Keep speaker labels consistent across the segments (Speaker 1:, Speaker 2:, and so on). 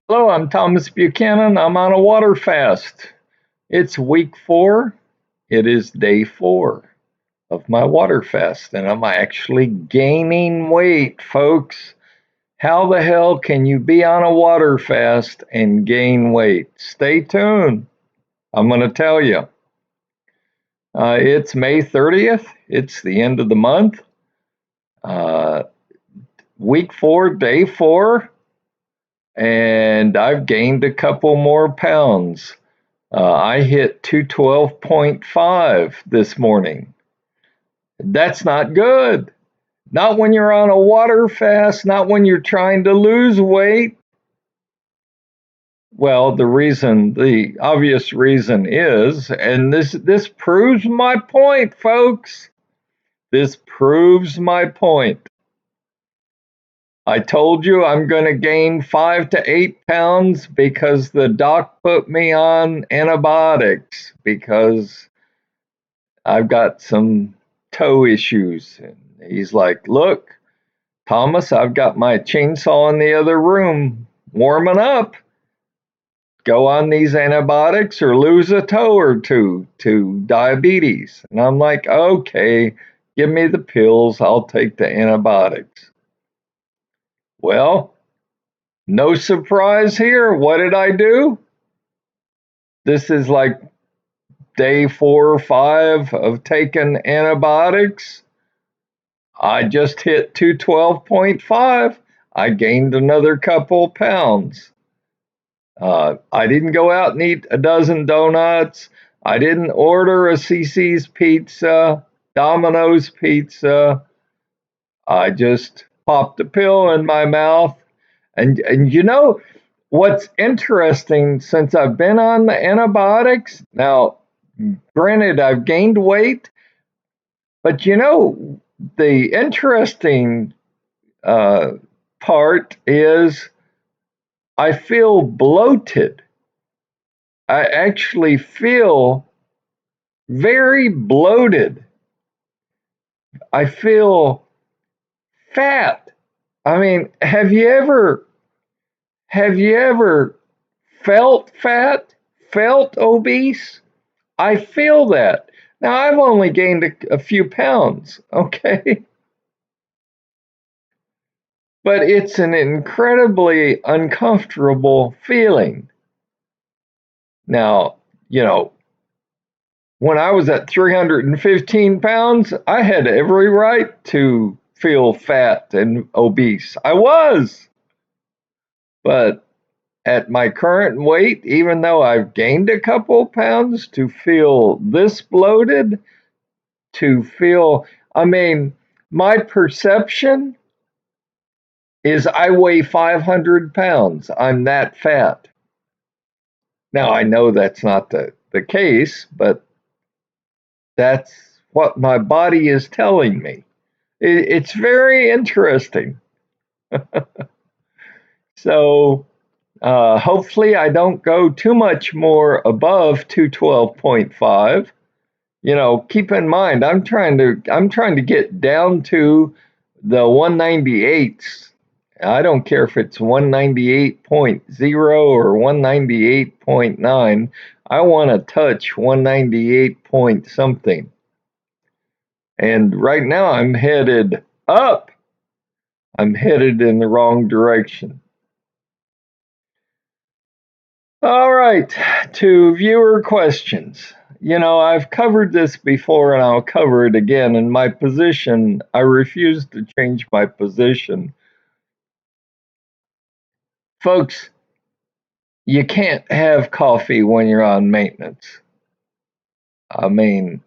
Speaker 1: Hello, I'm Thomas Buchanan. I'm on a water fast. It's week 4. It is day 4 of my water fast, and I'm actually gaining weight, folks. How the hell can you be on a water fast and gain weight? Stay tuned. I'm going to tell you. It's May 30th. It's the end of the month. Uh, week 4, day 4, and I've gained a couple more pounds. I hit 212.5 this morning. That's not good. Not when you're on a water fast, not when you're trying to lose weight. Well, the obvious reason is, and this proves my point, folks. This proves my point. I told you I'm going to gain 5 to 8 pounds because the doc put me on antibiotics because I've got some toe issues. And he's like, look, Thomas, I've got my chainsaw in the other room warming up. Go on these antibiotics or lose a toe or two to diabetes. And I'm like, okay, give me the pills. I'll take the antibiotics. Well, no surprise here. What did I do? This is like day 4 or 5 of taking antibiotics. I just hit 212.5. I gained another couple pounds. I didn't go out and eat a dozen donuts. I didn't order a CC's pizza, Domino's pizza. I just popped a pill in my mouth. And you know what's interesting, since I've been on the antibiotics, now granted I've gained weight, but the interesting part is I feel bloated. I actually feel very bloated. I feel fat. I mean, have you ever felt fat? Felt obese? I feel that. Now I've only gained a few pounds, okay? But it's an incredibly uncomfortable feeling. Now, when I was at 315 pounds, I had every right to feel fat and obese. I was. But at my current weight, even though I've gained a couple pounds, to feel this bloated, I mean, my perception is I weigh 500 pounds. I'm that fat. Now, I know that's not the case, but that's what my body is telling me. It's very interesting. So, hopefully, I don't go too much more above 212.5. Keep in mind, I'm trying to get down to the 198s. I don't care if it's 198.0 or 198.9. I want to touch 198 point something. And right now I'm headed up. I'm headed in the wrong direction. All right, to viewer questions. I've covered this before and I'll cover it again. In my position, I refuse to change my position. Folks, you can't have coffee when you're on maintenance. I mean,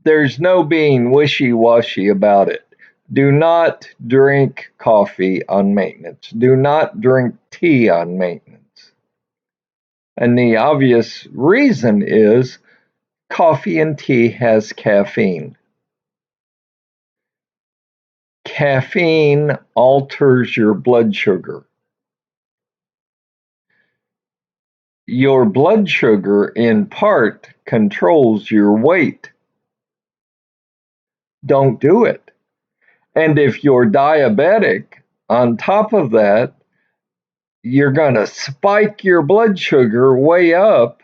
Speaker 1: there's no being wishy washy about it. Do not drink coffee on maintenance. Do not drink tea on maintenance. And the obvious reason is coffee and tea has caffeine. Caffeine alters your blood sugar. Your blood sugar, in part, controls your weight. Don't do it. And if you're diabetic, on top of that, you're going to spike your blood sugar way up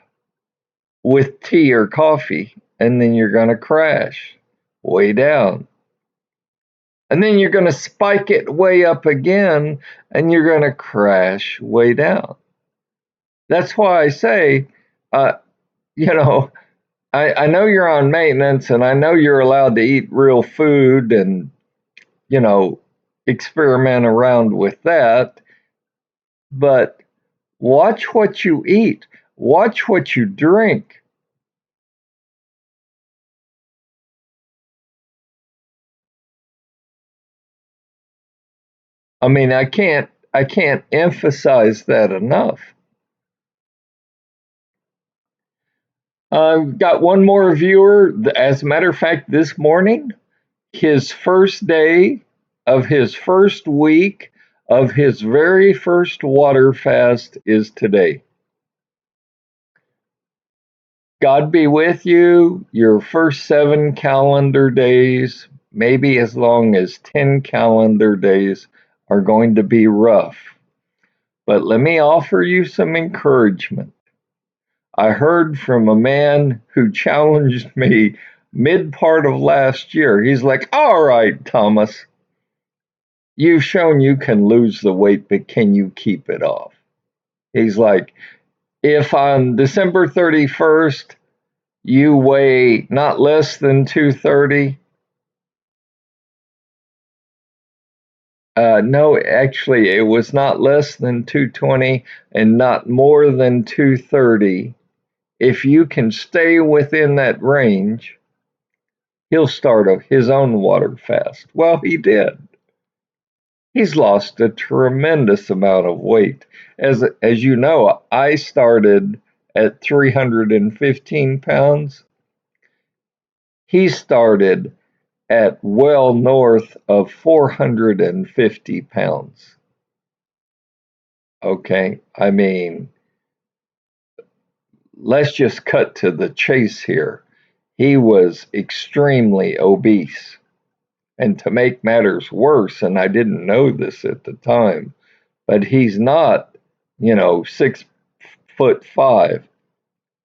Speaker 1: with tea or coffee, and then you're going to crash way down. And then you're going to spike it way up again, and you're going to crash way down. That's why I say, uh, you know, I know you're on maintenance, and I know you're allowed to eat real food and, you know, experiment around with that, but watch what you eat, watch what you drink. I mean, I can't emphasize that enough. I've got one more viewer. As a matter of fact, this morning, his first day of his first week of his very first water fast is today. God be with you. Your first 7 calendar days, maybe as long as 10 calendar days, are going to be rough. But let me offer you some encouragement. I heard from a man who challenged me mid part of last year. He's like, "All right, Thomas, you've shown you can lose the weight, but can you keep it off?" He's like, "If on December 31st you weigh not less than 230, no, actually, it was not less than 220 and not more than 230. If you can stay within that range, he'll start his own water fast." Well, he did. He's lost a tremendous amount of weight. As you know, I started at 315 pounds. He started at well north of 450 pounds. Okay, I mean, let's just cut to the chase here. He was extremely obese. And to make matters worse, and I didn't know this at the time, but he's not, 6'5".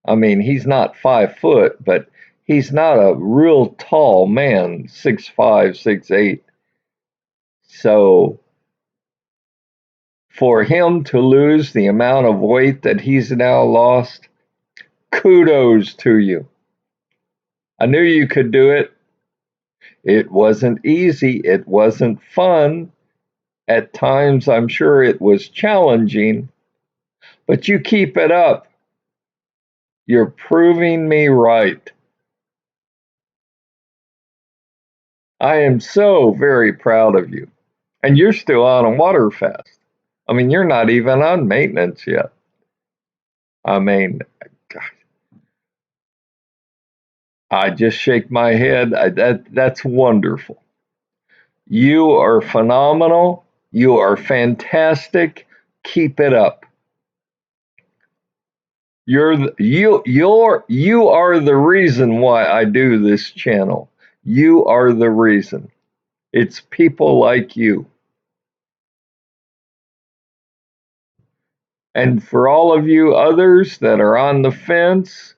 Speaker 1: I mean, he's not 5 foot, but he's not a real tall man, 6'5", 6'8". So for him to lose the amount of weight that he's now lost, kudos to you. I knew you could do it. It wasn't easy. It wasn't fun. At times, I'm sure it was challenging, but you keep it up. You're proving me right. I am so very proud of you. And you're still on a water fast. I mean, you're not even on maintenance yet. I mean, I just shake my head. That's wonderful. You are phenomenal. You are fantastic. Keep it up. You are the reason why I do this channel. You are the reason. It's people like you. And for all of you others that are on the fence,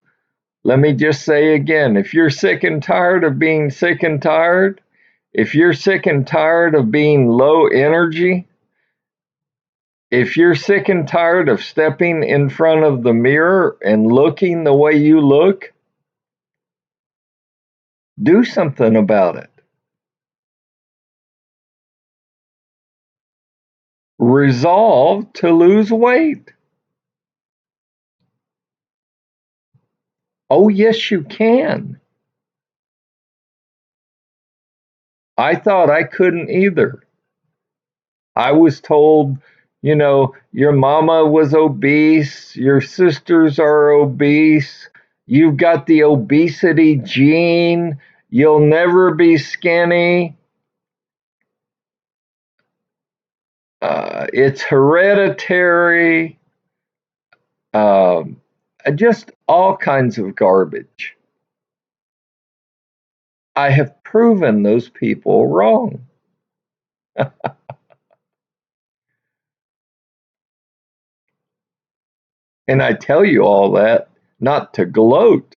Speaker 1: let me just say again, if you're sick and tired of being sick and tired, if you're sick and tired of being low energy, if you're sick and tired of stepping in front of the mirror and looking the way you look, do something about it. Resolve to lose weight. Oh, yes, you can. I thought I couldn't either. I was told, your mama was obese, your sisters are obese, you've got the obesity gene, you'll never be skinny, it's hereditary, um, just all kinds of garbage. I have proven those people wrong. And I tell you all that not to gloat.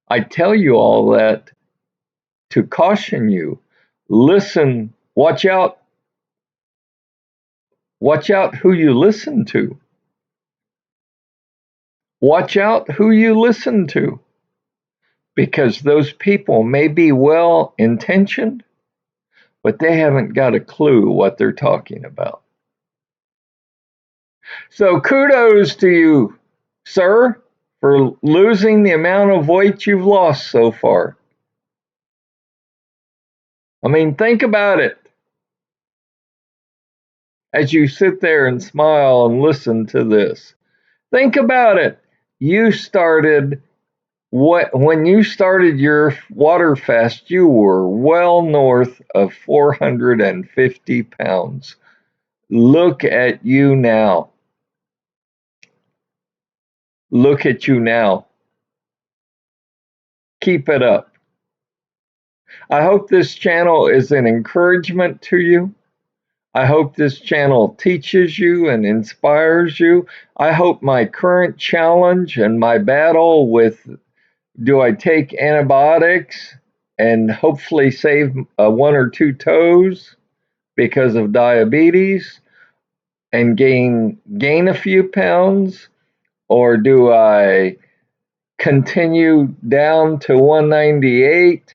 Speaker 1: I tell you all that to caution you. Listen, watch out who you listen to. Watch out who you listen to, because those people may be well intentioned, but they haven't got a clue what they're talking about. So kudos to you, sir, for losing the amount of weight you've lost so far. I mean, think about it as you sit there and smile and listen to this. Think about it. You started when you started your water fast, you were well north of 450 pounds. Look at you now. Look at you now. Keep it up. I hope this channel is an encouragement to you. I hope this channel teaches you and inspires you. I hope my current challenge and my battle with, do I take antibiotics and hopefully save one or two toes because of diabetes and gain a few pounds, or do I continue down to 198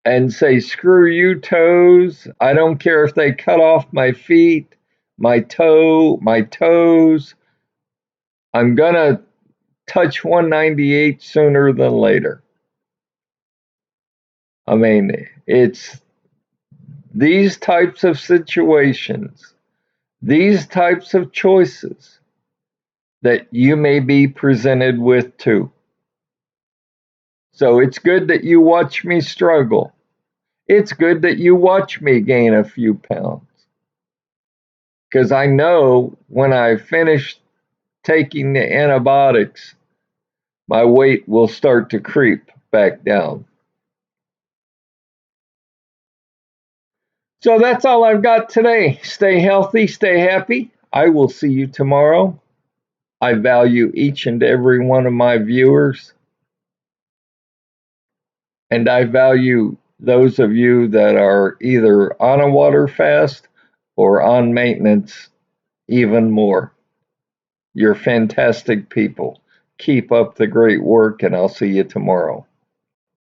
Speaker 1: and say, screw you, toes. I don't care if they cut off my feet, my toes. I'm going to touch 198 sooner than later. I mean, it's these types of situations, these types of choices that you may be presented with too. So it's good that you watch me struggle. It's good that you watch me gain a few pounds. Because I know when I finish taking the antibiotics, my weight will start to creep back down. So that's all I've got today. Stay healthy, stay happy. I will see you tomorrow. I value each and every one of my viewers, and I value those of you that are either on a water fast or on maintenance even more. You're fantastic people. Keep up the great work, and I'll see you tomorrow.